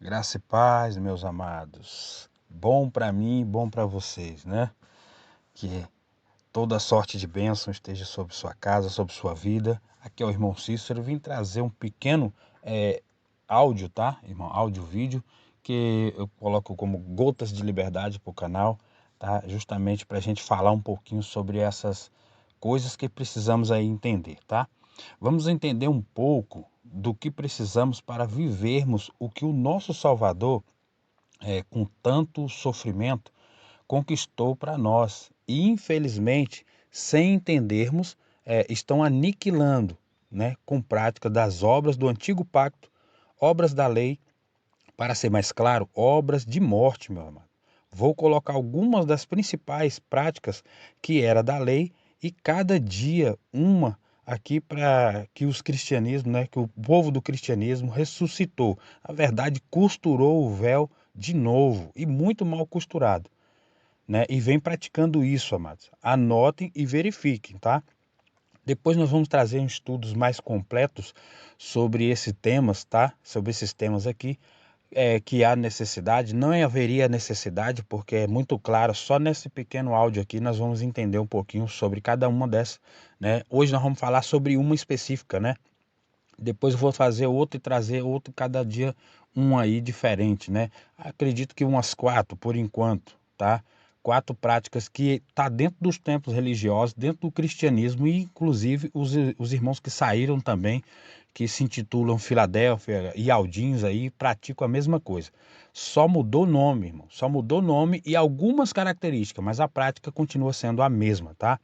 Graça e paz, meus amados. Bom para mim, bom para vocês, né? Que toda sorte de bênção esteja sobre sua casa, sobre sua vida. Aqui é o irmão Cícero. Eu vim trazer um pequeno áudio, tá, irmão? Áudio-vídeo, que eu coloco como gotas de liberdade para o canal, tá? Justamente para a gente falar um pouquinho sobre essas coisas que precisamos aí entender, tá? Vamos entender um pouco do que precisamos para vivermos o que o nosso Salvador, com tanto sofrimento, conquistou para nós. E, infelizmente, sem entendermos, estão aniquilando, né, com prática das obras do antigo pacto, obras da lei, para ser mais claro, obras de morte, meu amado. Vou colocar algumas das principais práticas que era da lei e cada dia uma aqui para que os cristianismos, né, que o povo do cristianismo ressuscitou. A verdade, costurou o véu de novo e muito mal costurado, né? E vem praticando isso, amados. Anotem e verifiquem, tá? Depois nós vamos trazer estudos mais completos sobre esses temas, tá? Sobre esses temas aqui, que há necessidade, não haveria necessidade, porque é muito claro, só nesse pequeno áudio aqui nós vamos entender um pouquinho sobre cada uma dessas, né? Hoje nós vamos falar sobre uma específica, né? Depois eu vou fazer outro e trazer outro, cada dia um aí diferente, né? Acredito que umas 4 por enquanto, tá? 4 práticas que tá dentro dos templos religiosos, dentro do cristianismo e inclusive os irmãos que saíram também, que se intitulam Filadélfia e Aldins aí, praticam a mesma coisa. Só mudou o nome, irmão. Só mudou o nome e algumas características, mas a prática continua sendo a mesma, tá?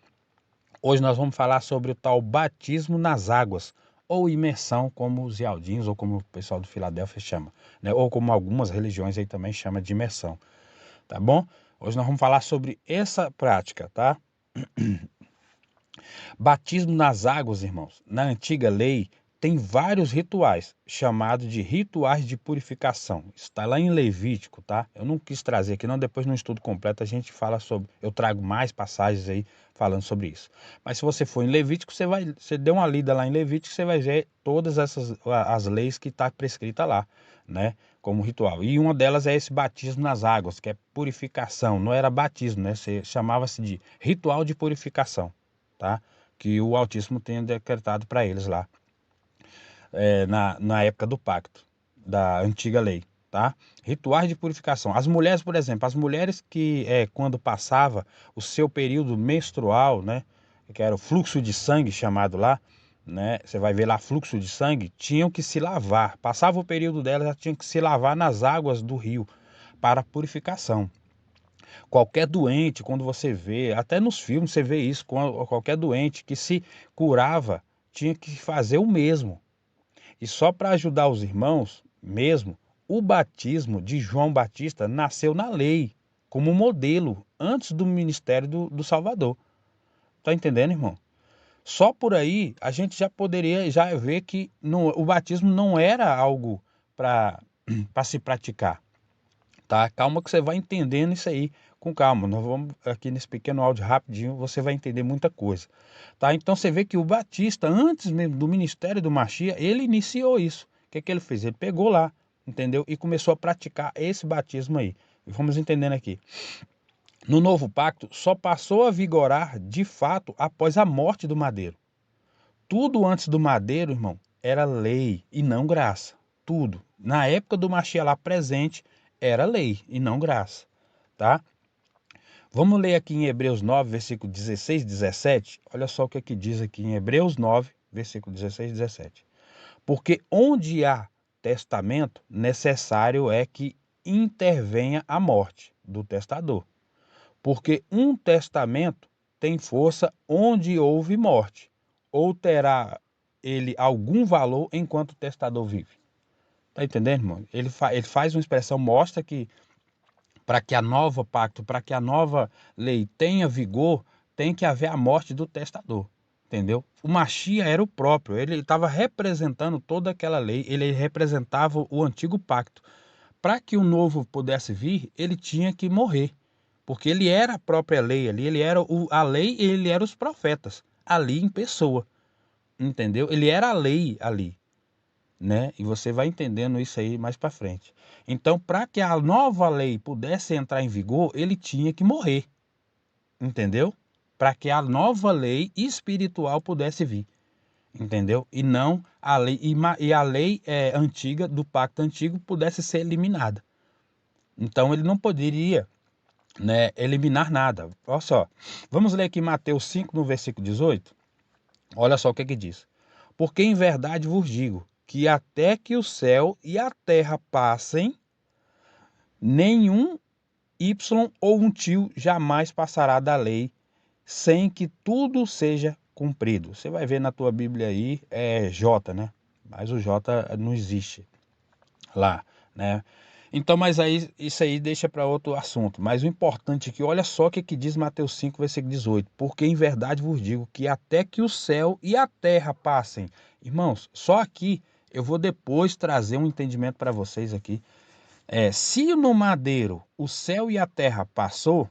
Hoje nós vamos falar sobre o tal batismo nas águas, ou imersão, como os ialdins, ou como o pessoal do Filadélfia chama, né? Ou como algumas religiões aí também chamam de imersão, tá bom? Hoje nós vamos falar sobre essa prática, tá? Batismo nas águas, irmãos. Na antiga lei, tem vários rituais, chamados de rituais de purificação. Está lá em Levítico, tá? Eu não quis trazer aqui, não. Depois no estudo completo a gente fala sobre. Eu trago mais passagens aí falando sobre isso. Mas se você for em Levítico, você dê uma lida lá em Levítico, você vai ver todas as leis que está prescrita lá, né? Como ritual. E uma delas é esse batismo nas águas, que é purificação. Não era batismo, né? Chamava-se de ritual de purificação, tá? Que o Altíssimo tenha decretado para eles lá, na época do pacto, da antiga lei, tá? Rituais de purificação. As mulheres, por exemplo, as mulheres que quando passava o seu período menstrual, né, que era o fluxo de sangue chamado lá, né, você vai ver lá fluxo de sangue, tinham que se lavar. Passava o período delas, já tinham que se lavar nas águas do rio para purificação. Qualquer doente, quando você vê, até nos filmes você vê isso, qualquer doente que se curava tinha que fazer o mesmo. E só para ajudar os irmãos, mesmo, o batismo de João Batista nasceu na lei, como modelo, antes do ministério do Salvador. Tá entendendo, irmão? Só por aí a gente já poderia já ver que o batismo não era algo para se praticar, tá? Calma que você vai entendendo isso aí com calma. Nós vamos aqui nesse pequeno áudio rapidinho, você vai entender muita coisa, tá? Então você vê que o Batista, antes mesmo do ministério do Machia, ele iniciou isso. O que que ele fez? Ele pegou lá, entendeu? E começou a praticar esse batismo aí. E vamos entendendo aqui. No novo pacto, só passou a vigorar de fato após a morte do madeiro. Tudo antes do madeiro, irmão, era lei e não graça. Tudo. Na época do Machia lá presente, era lei e não graça, tá? Vamos ler aqui em Hebreus 9, versículo 16 e 17. Olha só o que aqui diz aqui em Hebreus 9, versículo 16 e 17. Porque onde há testamento, necessário é que intervenha a morte do testador. Porque um testamento tem força onde houve morte, ou terá ele algum valor enquanto o testador vive. Tá entendendo, irmão? Ele faz uma expressão, mostra que para que a nova pacto, para que a nova lei tenha vigor, tem que haver a morte do testador, entendeu? O Machia era o próprio, ele estava representando toda aquela lei, ele representava o antigo pacto. Para que o novo pudesse vir, ele tinha que morrer, porque ele era a própria lei ali, ele era a lei e ele era os profetas, ali em pessoa, entendeu? Ele era a lei ali, né? E você vai entendendo isso aí mais para frente. Então, para que a nova lei pudesse entrar em vigor, ele tinha que morrer, entendeu? Para que a nova lei espiritual pudesse vir, entendeu? E não a lei e a lei antiga do pacto antigo pudesse ser eliminada. Então, ele não poderia, né, eliminar nada. Olha só, vamos ler aqui Mateus 5 no versículo 18. Olha só o que diz. Porque em verdade vos digo que até que o céu e a terra passem, nenhum Y ou um tio jamais passará da lei, sem que tudo seja cumprido. Você vai ver na tua Bíblia aí, é J, né? Mas o J não existe lá, né? Então, mas aí isso aí deixa para outro assunto. Mas o importante é que olha só o que diz Mateus 5, versículo 18. Porque em verdade vos digo que até que o céu e a terra passem. Irmãos, só aqui eu vou depois trazer um entendimento para vocês aqui. Se no madeiro o céu e a terra passou,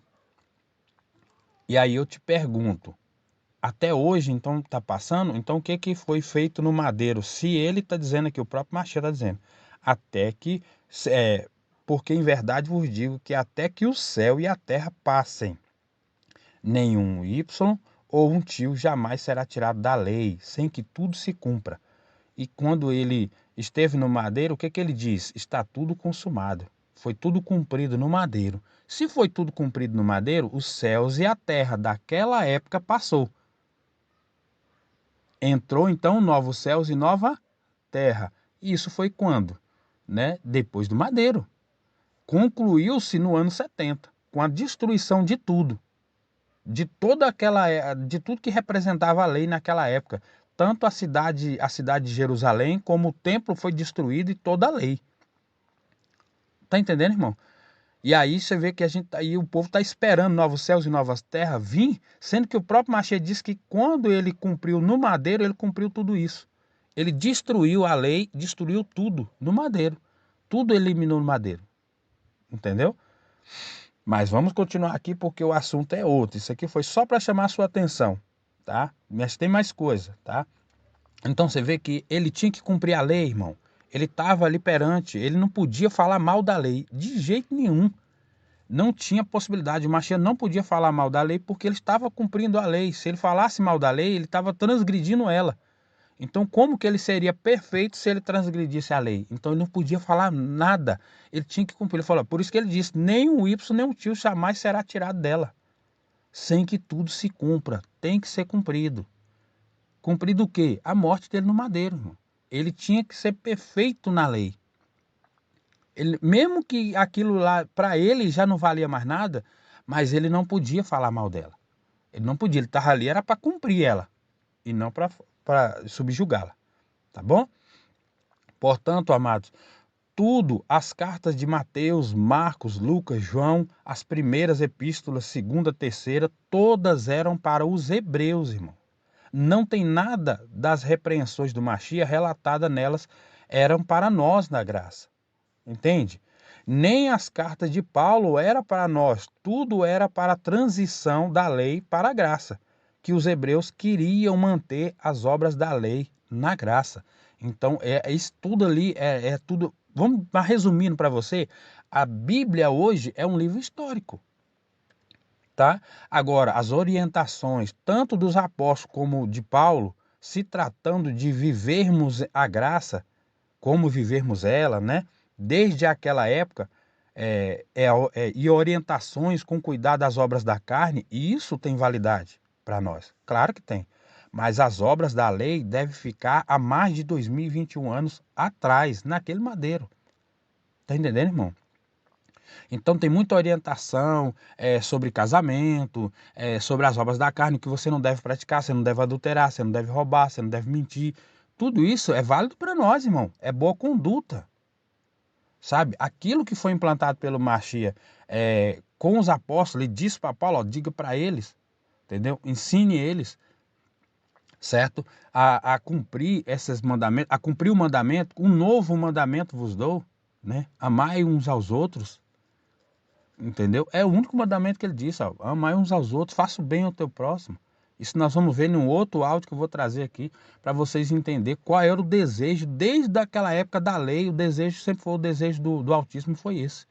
e aí eu te pergunto, até hoje então está passando? Então o que foi feito no madeiro? Se ele está dizendo aqui, o próprio Machado está dizendo, até que, porque em verdade vos digo que até que o céu e a terra passem, nenhum Y ou um tio jamais será tirado da lei, sem que tudo se cumpra. E quando ele esteve no madeiro, o que ele diz? Está tudo consumado. Foi tudo cumprido no madeiro. Se foi tudo cumprido no madeiro, os céus e a terra daquela época passou. Entrou então novos céus e nova terra. E isso foi quando? Né? Depois do madeiro. Concluiu-se no ano 70, com a destruição de tudo, de tudo que representava a lei naquela época. Tanto a cidade de Jerusalém, como o templo foi destruído e toda a lei. Tá entendendo, irmão? E aí você vê que aí o povo está esperando novos céus e novas terras vir, sendo que o próprio Machê diz que quando ele cumpriu no madeiro, ele cumpriu tudo isso. Ele destruiu a lei, destruiu tudo no madeiro. Tudo eliminou no madeiro. Entendeu? Mas vamos continuar aqui porque o assunto é outro. Isso aqui foi só para chamar a sua atenção, tá? Mas tem mais coisa, tá? Então você vê que ele tinha que cumprir a lei, irmão. Ele estava ali perante, ele não podia falar mal da lei, de jeito nenhum. Não tinha possibilidade, o Machia não podia falar mal da lei porque ele estava cumprindo a lei. Se ele falasse mal da lei, ele estava transgredindo ela. Então, como que ele seria perfeito se ele transgredisse a lei? Então, ele não podia falar nada. Ele tinha que cumprir. Ele falou, por isso que ele disse, nem um Y, nem um tio jamais será tirado dela. Sem que tudo se cumpra. Tem que ser cumprido. Cumprido o quê? A morte dele no madeiro, irmão. Ele tinha que ser perfeito na lei. Mesmo que aquilo lá, para ele, já não valia mais nada, mas ele não podia falar mal dela. Ele não podia, ele estava ali, era para cumprir ela, e não para subjugá-la. Tá bom? Portanto, amados, tudo, as cartas de Mateus, Marcos, Lucas, João, as primeiras epístolas, segunda, terceira, todas eram para os hebreus, irmão. Não tem nada das repreensões do Machia relatada nelas, eram para nós na graça. Entende? Nem as cartas de Paulo era para nós, tudo era para a transição da lei para a graça, que os hebreus queriam manter as obras da lei na graça. Então, isso tudo ali, é tudo. Vamos resumindo para você, a Bíblia hoje é um livro histórico. Tá? Agora, as orientações, tanto dos apóstolos como de Paulo, se tratando de vivermos a graça, como vivermos ela, né? Desde aquela época, e orientações com cuidado das obras da carne, e isso tem validade para nós. Claro que tem. Mas as obras da lei devem ficar há mais de 2021 anos atrás, naquele madeiro. Tá entendendo, irmão? Então tem muita orientação sobre casamento, sobre as obras da carne, que você não deve praticar, você não deve adulterar, você não deve roubar, você não deve mentir. Tudo isso é válido para nós, irmão. É boa conduta. Sabe? Aquilo que foi implantado pelo Machia com os apóstolos, ele disse para Paulo, ó, diga para eles, entendeu? Ensine eles, certo? A cumprir esses mandamentos, a cumprir o mandamento, um novo mandamento vos dou, né? Amai uns aos outros, entendeu? É o único mandamento que ele disse, ó, amai uns aos outros, faça o bem ao teu próximo. Isso nós vamos ver num outro áudio que eu vou trazer aqui para vocês entenderem qual era o desejo desde aquela época da lei. O desejo sempre foi o desejo do Altíssimo, foi esse.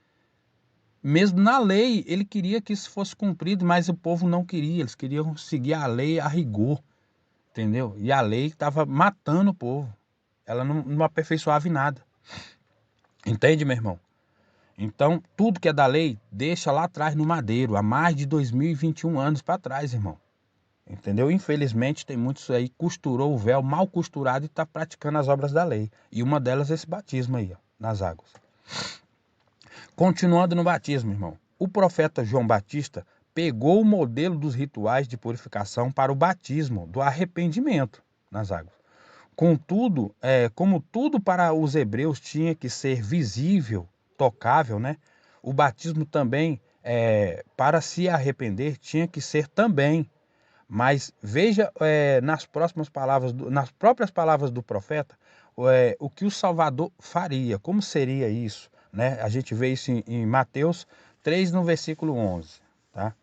Mesmo na lei, ele queria que isso fosse cumprido, mas o povo não queria. Eles queriam seguir a lei a rigor, entendeu? E a lei estava matando o povo. Ela não aperfeiçoava em nada. Entende, meu irmão? Então, tudo que é da lei, deixa lá atrás no madeiro, há mais de 2021 anos para trás, irmão. Entendeu? Infelizmente, tem muitos aí que costurou o véu mal costurado e está praticando as obras da lei. E uma delas é esse batismo aí, ó, nas águas. Continuando no batismo, irmão. O profeta João Batista pegou o modelo dos rituais de purificação para o batismo, do arrependimento nas águas. Contudo, como tudo para os hebreus tinha que ser visível, tocável, né? O batismo também, para se arrepender, tinha que ser também. Mas veja nas próprias palavras do profeta, o que o Salvador faria, como seria isso, né? A gente vê isso em Mateus 3, no versículo 11, tá?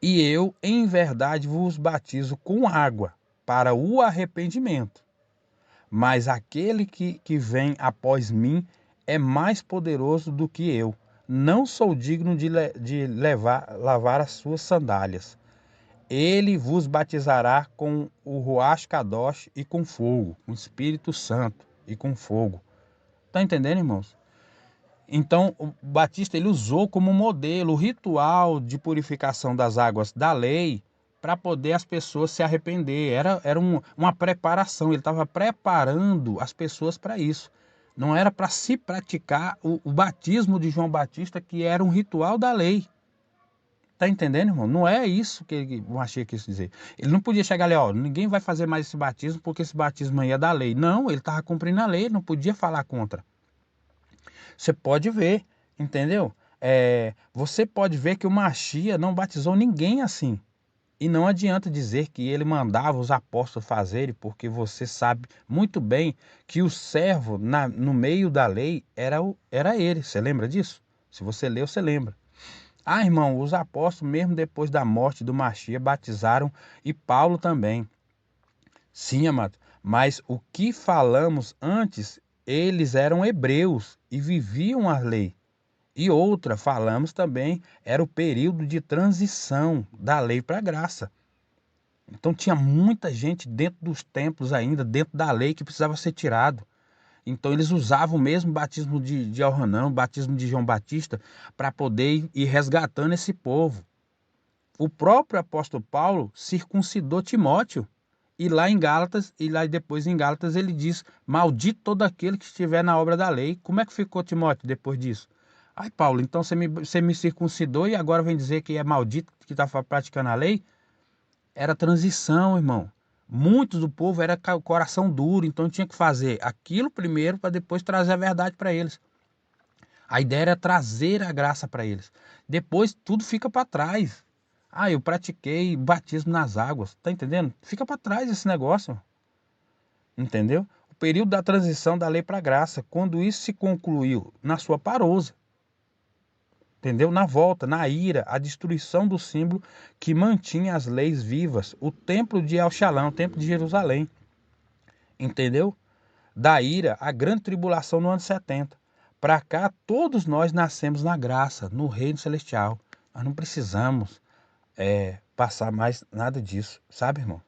E eu, em verdade, vos batizo com água para o arrependimento. Mas aquele que vem após mim é mais poderoso do que eu. Não sou digno de lavar as suas sandálias. Ele vos batizará com o Ruach Kadosh e com fogo, com o Espírito Santo e com fogo. Tá entendendo, irmãos? Então, o Batista ele usou como modelo o ritual de purificação das águas da lei para poder as pessoas se arrepender. Era uma preparação, ele estava preparando as pessoas para isso. Não era para se praticar o batismo de João Batista, que era um ritual da lei. Tá entendendo, irmão? Não é isso que o Mashiach quis dizer. Ele não podia chegar ali, ó, ninguém vai fazer mais esse batismo porque esse batismo aí é da lei. Não, ele estava cumprindo a lei, ele não podia falar contra. Você pode ver, entendeu? Você pode ver que o Mashiach não batizou ninguém assim. E não adianta dizer que ele mandava os apóstolos fazerem, porque você sabe muito bem que o servo no meio da lei era ele. Você lembra disso? Se você leu, você lembra. Ah, irmão, os apóstolos, mesmo depois da morte do Mashiach, batizaram e Paulo também. Sim, amado, mas o que falamos antes, eles eram hebreus e viviam a lei. E outra, falamos também, era o período de transição da lei para a graça. Então tinha muita gente dentro dos templos ainda, dentro da lei, que precisava ser tirado. Então eles usavam o mesmo batismo de Elhanan, o batismo de João Batista, para poder ir resgatando esse povo. O próprio apóstolo Paulo circuncidou Timóteo. E lá em Gálatas, e lá depois em Gálatas ele diz, maldito todo aquele que estiver na obra da lei. Como é que ficou Timóteo depois disso? Ai, Paulo, então você me circuncidou e agora vem dizer que é maldito que está praticando a lei? Era transição, irmão. Muitos do povo era coração duro, então tinha que fazer aquilo primeiro para depois trazer a verdade para eles. A ideia era trazer a graça para eles. Depois tudo fica para trás. Ah, eu pratiquei batismo nas águas. Tá entendendo? Fica para trás esse negócio. Entendeu? O período da transição da lei para a graça. Quando isso se concluiu na sua parousa. Entendeu? Na volta, na ira, a destruição do símbolo que mantinha as leis vivas. O templo de El-Shalom, o templo de Jerusalém. Entendeu? Da ira, a grande tribulação no ano 70. Para cá, todos nós nascemos na graça, no reino celestial. Nós não precisamos passar mais nada disso, sabe, irmão?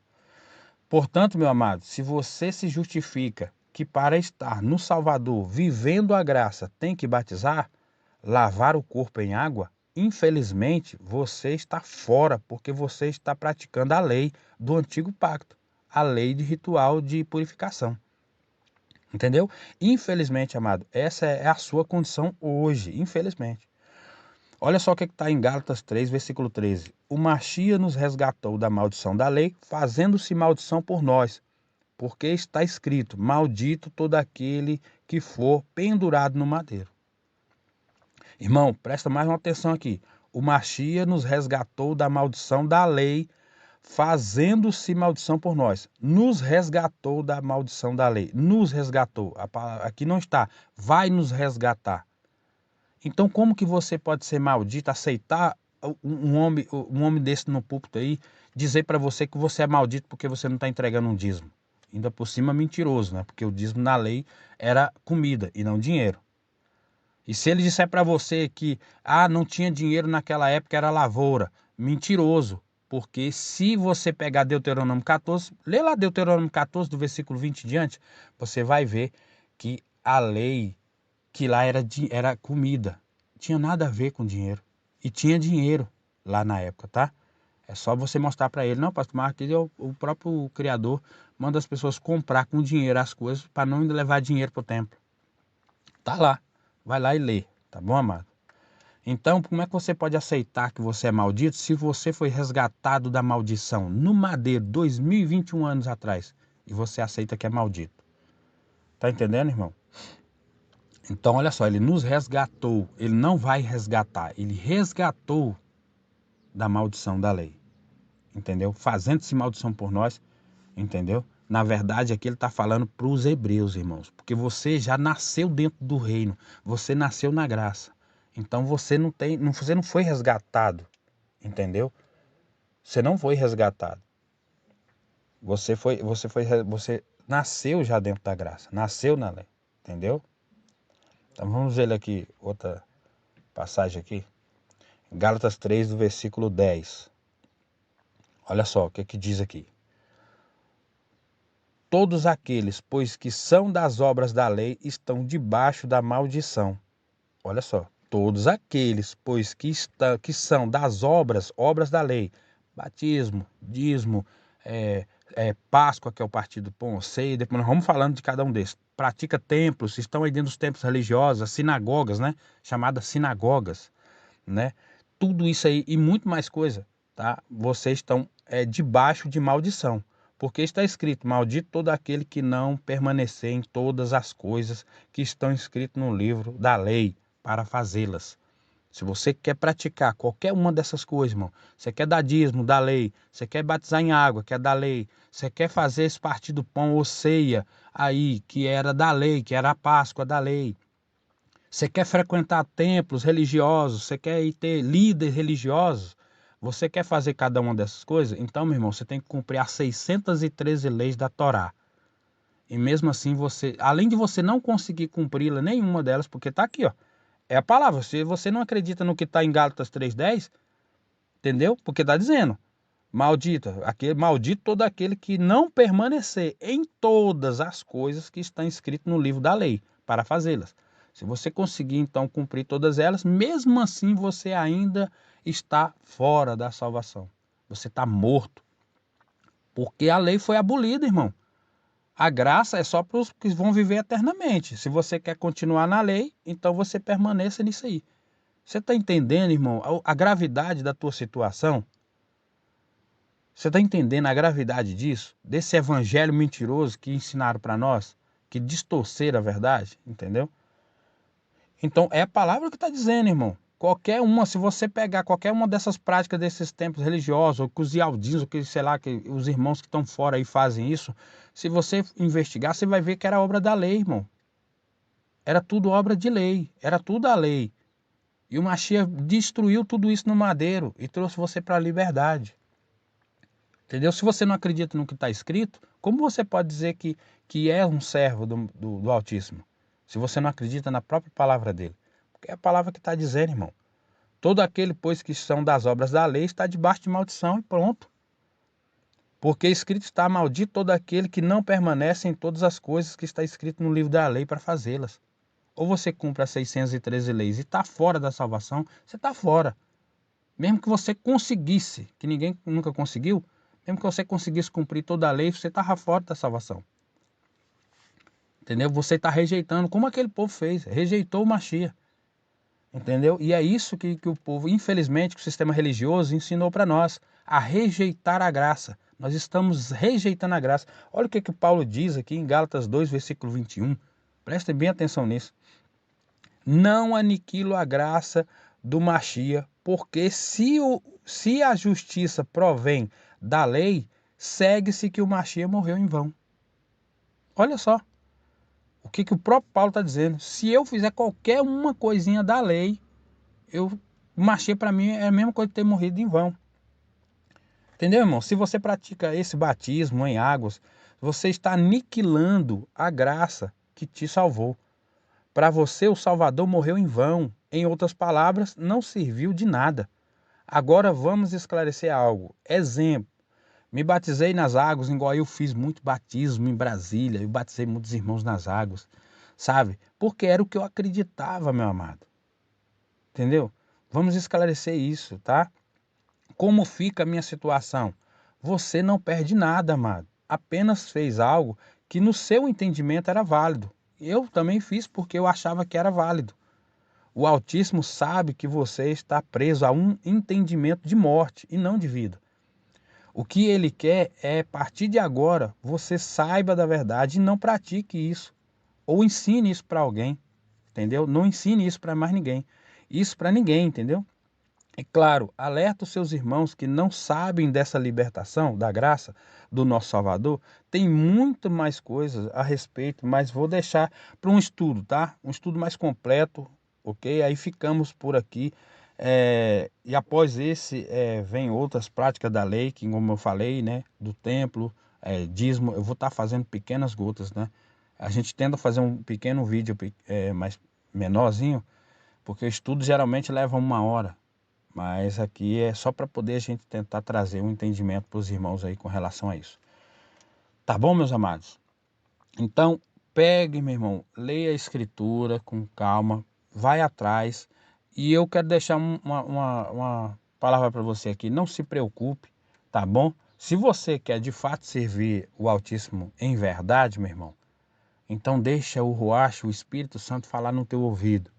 Portanto, meu amado, se você se justifica que para estar no Salvador, vivendo a graça, tem que batizar, lavar o corpo em água, infelizmente você está fora, porque você está praticando a lei do antigo pacto, a lei de ritual de purificação. Entendeu? Infelizmente, amado, essa é a sua condição hoje, infelizmente. Olha só o que está em Gálatas 3, versículo 13. O Mashiach nos resgatou da maldição da lei, fazendo-se maldição por nós, porque está escrito, maldito todo aquele que for pendurado no madeiro. Irmão, presta mais uma atenção aqui. O Mashiach nos resgatou da maldição da lei, fazendo-se maldição por nós. Nos resgatou da maldição da lei. Nos resgatou. Aqui não está. Vai nos resgatar. Então, como que você pode ser maldito, aceitar um homem desse no púlpito aí, dizer para você que você é maldito porque você não está entregando um dízimo. Ainda por cima mentiroso, né? Porque o dízimo na lei era comida e não dinheiro. E se ele disser para você que não tinha dinheiro naquela época, era lavoura, mentiroso. Porque se você pegar Deuteronômio 14, lê lá Deuteronômio 14, do versículo 20 em diante, você vai ver que a lei, que lá era comida, tinha nada a ver com dinheiro. E tinha dinheiro lá na época, tá? É só você mostrar para ele, não, pastor Marcos, o próprio Criador manda as pessoas comprar com dinheiro as coisas para não levar dinheiro para o templo. Tá lá, vai lá e lê, tá bom, amado? Então, como é que você pode aceitar que você é maldito se você foi resgatado da maldição no madeiro 2021 anos atrás e você aceita que é maldito? Tá entendendo, irmão? Então, olha só, ele nos resgatou, ele não vai resgatar, ele resgatou da maldição da lei, entendeu? Fazendo-se maldição por nós, entendeu? Na verdade, aqui ele está falando para os hebreus, irmãos, porque você já nasceu dentro do reino, você nasceu na graça. Então você você não foi resgatado, entendeu? Você não foi resgatado. Você nasceu já dentro da graça, nasceu na lei, entendeu? Então vamos ver aqui outra passagem aqui. Gálatas 3, do versículo 10. Olha só o que diz aqui. Todos aqueles, pois que são das obras da lei, estão debaixo da maldição. Olha só, todos aqueles, pois que são das obras da lei, batismo, dízimo, Páscoa, que é o partido do pão, ceia, depois nós vamos falando de cada um desses. Pratica templos, estão aí dentro dos templos religiosos, as sinagogas, né? Chamadas sinagogas, né? Tudo isso aí e muito mais coisa, tá? Vocês estão debaixo de maldição. Porque está escrito, maldito todo aquele que não permanecer em todas as coisas que estão escritas no livro da lei para fazê-las. Se você quer praticar qualquer uma dessas coisas, irmão, você quer dar dízimo, da lei, você quer batizar em água, que é da lei, você quer fazer esse partido pão ou ceia aí, que era da lei, que era a Páscoa da lei, você quer frequentar templos religiosos, você quer ir ter líderes religiosos, você quer fazer cada uma dessas coisas? Então, meu irmão, você tem que cumprir as 613 leis da Torá. E mesmo assim, além de você não conseguir cumpri-la, nenhuma delas, porque está aqui, ó, é a palavra. Se você não acredita no que está em Gálatas 3:10, entendeu? Porque está dizendo, maldito todo aquele que não permanecer em todas as coisas que estão escritas no livro da lei, para fazê-las. Se você conseguir, então, cumprir todas elas, mesmo assim você ainda está fora da salvação. Você está morto. Porque a lei foi abolida, irmão. A graça é só para os que vão viver eternamente. Se você quer continuar na lei, então você permaneça nisso aí. Você está entendendo, irmão, a gravidade da tua situação? Você está entendendo a gravidade disso? Desse evangelho mentiroso que ensinaram para nós? Que distorceram a verdade, entendeu? Então, é a palavra que está dizendo, irmão. Qualquer uma, se você pegar qualquer uma dessas práticas desses templos religiosos, ou que os ialdinos, ou que, sei lá, que os irmãos que estão fora aí fazem isso, se você investigar, você vai ver que era obra da lei, irmão. Era tudo obra de lei, era tudo a lei. E o Mashiach destruiu tudo isso no madeiro e trouxe você para a liberdade. Entendeu? Se você não acredita no que está escrito, como você pode dizer que é um servo do Altíssimo? Se você não acredita na própria palavra dele. Porque é a palavra que está dizendo, irmão. Todo aquele, pois, que são das obras da lei, está debaixo de maldição e pronto. Porque escrito está, maldito todo aquele que não permanece em todas as coisas que está escrito no livro da lei para fazê-las. Ou você cumpre as 613 leis e está fora da salvação, você está fora. Mesmo que você conseguisse, que ninguém nunca conseguiu, mesmo que você conseguisse cumprir toda a lei, você estava fora da salvação. Entendeu? Você está rejeitando, como aquele povo fez, rejeitou o Mashiach. Entendeu? E é isso que o povo, infelizmente, que o sistema religioso ensinou para nós, a rejeitar a graça. Nós estamos rejeitando a graça. Olha o que Paulo diz aqui em Gálatas 2, versículo 21. Prestem bem atenção nisso. Não aniquilo a graça do Mashiach, porque se a justiça provém da lei, segue-se que o Mashiach morreu em vão. Olha só o que o próprio Paulo está dizendo. Se eu fizer qualquer uma coisinha da lei, o Mashiach para mim é a mesma coisa de ter morrido em vão. Entendeu, irmão? Se você pratica esse batismo em águas, você está aniquilando a graça que te salvou. Para você, o Salvador morreu em vão. Em outras palavras, não serviu de nada. Agora vamos esclarecer algo. Exemplo. Me batizei nas águas, igual eu fiz muito batismo em Brasília. Eu batizei muitos irmãos nas águas, sabe? Porque era o que eu acreditava, meu amado. Entendeu? Vamos esclarecer isso, tá? Como fica a minha situação? Você não perde nada, amado. Apenas fez algo que no seu entendimento era válido. Eu também fiz porque eu achava que era válido. O Altíssimo sabe que você está preso a um entendimento de morte e não de vida. O que ele quer é, a partir de agora, você saiba da verdade e não pratique isso. Ou ensine isso para alguém, entendeu? Não ensine isso para mais ninguém. Isso para ninguém, entendeu? E claro, alerta os seus irmãos que não sabem dessa libertação, da graça do nosso Salvador. Tem muito mais coisas a respeito, mas vou deixar para um estudo, tá? Um estudo mais completo, ok? Aí ficamos por aqui. E após esse, vem outras práticas da lei, que como eu falei, né? Do templo, dízimo, eu vou estar fazendo pequenas gotas, né? A gente tenta fazer um pequeno vídeo mais menorzinho, porque o estudo geralmente leva 1 hora. Mas aqui é só para poder a gente tentar trazer um entendimento para os irmãos aí com relação a isso. Tá bom, meus amados? Então, pegue, meu irmão, leia a escritura com calma, vai atrás. E eu quero deixar uma palavra para você aqui. Não se preocupe, tá bom? Se você quer de fato servir o Altíssimo em verdade, meu irmão, então deixa o Ruach, o Espírito Santo, falar no teu ouvido.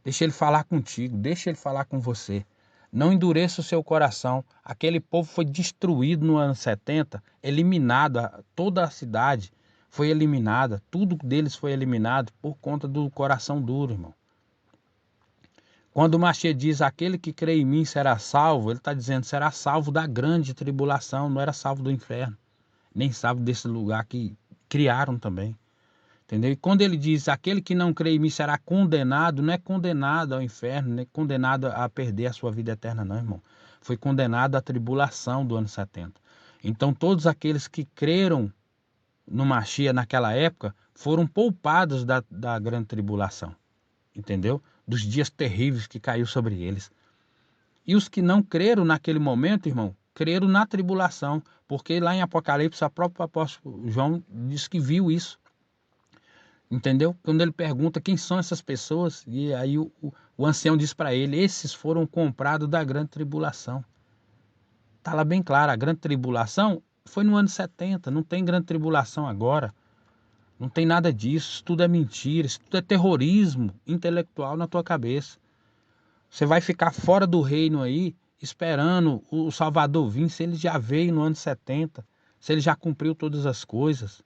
Deixa ele falar contigo, deixa ele falar com você. Não endureça o seu coração. Aquele povo foi destruído no ano 70, eliminado, toda a cidade foi eliminada, tudo deles foi eliminado por conta do coração duro, irmão. Quando o Machia diz, aquele que crê em mim será salvo, ele está dizendo, será salvo da grande tribulação, não era salvo do inferno, nem salvo desse lugar que criaram também. Entendeu? E quando ele diz, aquele que não crê em mim será condenado, não é condenado ao inferno, não é condenado a perder a sua vida eterna, não, irmão. Foi condenado à tribulação do ano 70. Então todos aqueles que creram no Machia naquela época foram poupados da grande tribulação. Entendeu? Dos dias terríveis que caiu sobre eles. E os que não creram naquele momento, irmão, creram na tribulação. Porque lá em Apocalipse, o próprio apóstolo João diz que viu isso. Entendeu? Quando ele pergunta quem são essas pessoas, e aí o ancião diz para ele, esses foram comprados da grande tribulação. Está lá bem claro, a grande tribulação foi no ano 70, não tem grande tribulação agora. Não tem nada disso, isso tudo é mentira, isso tudo é terrorismo intelectual na tua cabeça. Você vai ficar fora do reino aí, esperando o Salvador vir, se ele já veio no ano 70, se ele já cumpriu todas as coisas.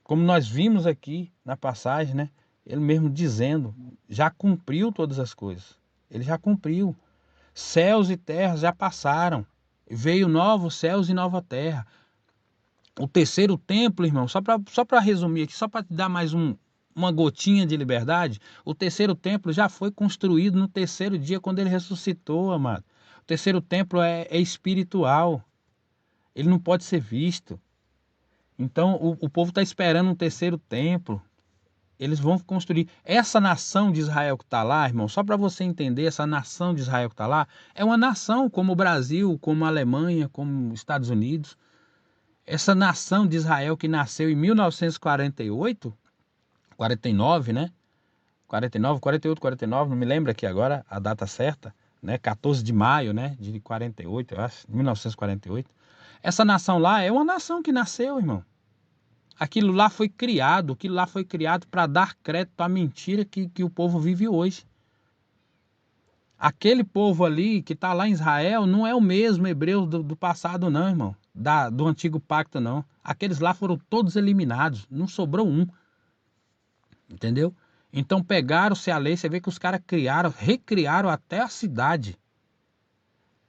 Como nós vimos aqui na passagem, né? Ele mesmo dizendo, já cumpriu todas as coisas. Ele já cumpriu. Céus e terras já passaram. Veio novos céus e nova terra. O terceiro templo, irmão, só para resumir aqui, só para te dar mais uma gotinha de liberdade, o terceiro templo já foi construído no terceiro dia, quando ele ressuscitou, amado. O terceiro templo é espiritual. Ele não pode ser visto. Então, o povo está esperando um terceiro templo. Eles vão construir. Essa nação de Israel que está lá, irmão, só para você entender, essa nação de Israel que está lá, é uma nação como o Brasil, como a Alemanha, como os Estados Unidos. Essa nação de Israel que nasceu em 1948, 49, né? 49, 48, 49, não me lembro aqui agora a data certa, né? 14 de maio, né? De 48, eu acho, 1948. Essa nação lá é uma nação que nasceu, irmão. Aquilo lá foi criado para dar crédito à mentira que o povo vive hoje. Aquele povo ali que está lá em Israel não é o mesmo hebreu do passado não, irmão. Do antigo pacto não. Aqueles lá foram todos eliminados, não sobrou um. Entendeu? Então pegaram-se a lei, você vê que os caras recriaram até a cidade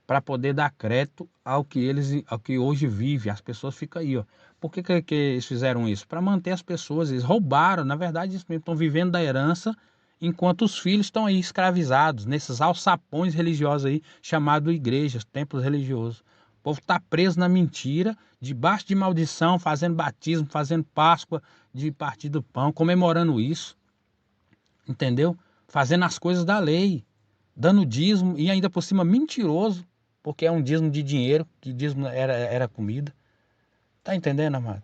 para poder dar crédito ao que hoje vive. As pessoas ficam aí, ó. Por que eles fizeram isso? Para manter as pessoas, eles roubaram, na verdade, eles estão vivendo da herança, enquanto os filhos estão aí escravizados, nesses alçapões religiosos aí, chamados igrejas, templos religiosos. O povo está preso na mentira, debaixo de maldição, fazendo batismo, fazendo Páscoa de partir do pão, comemorando isso, entendeu? Fazendo as coisas da lei, dando dízimo e ainda por cima mentiroso, porque é um dízimo de dinheiro, que dízimo era comida. Tá entendendo, amado?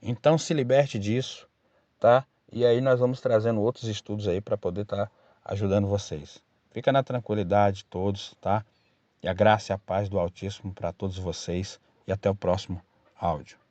Então se liberte disso, tá? E aí nós vamos trazendo outros estudos aí para poder estar ajudando vocês. Fica na tranquilidade todos, tá? E a graça e a paz do Altíssimo para todos vocês. E até o próximo áudio.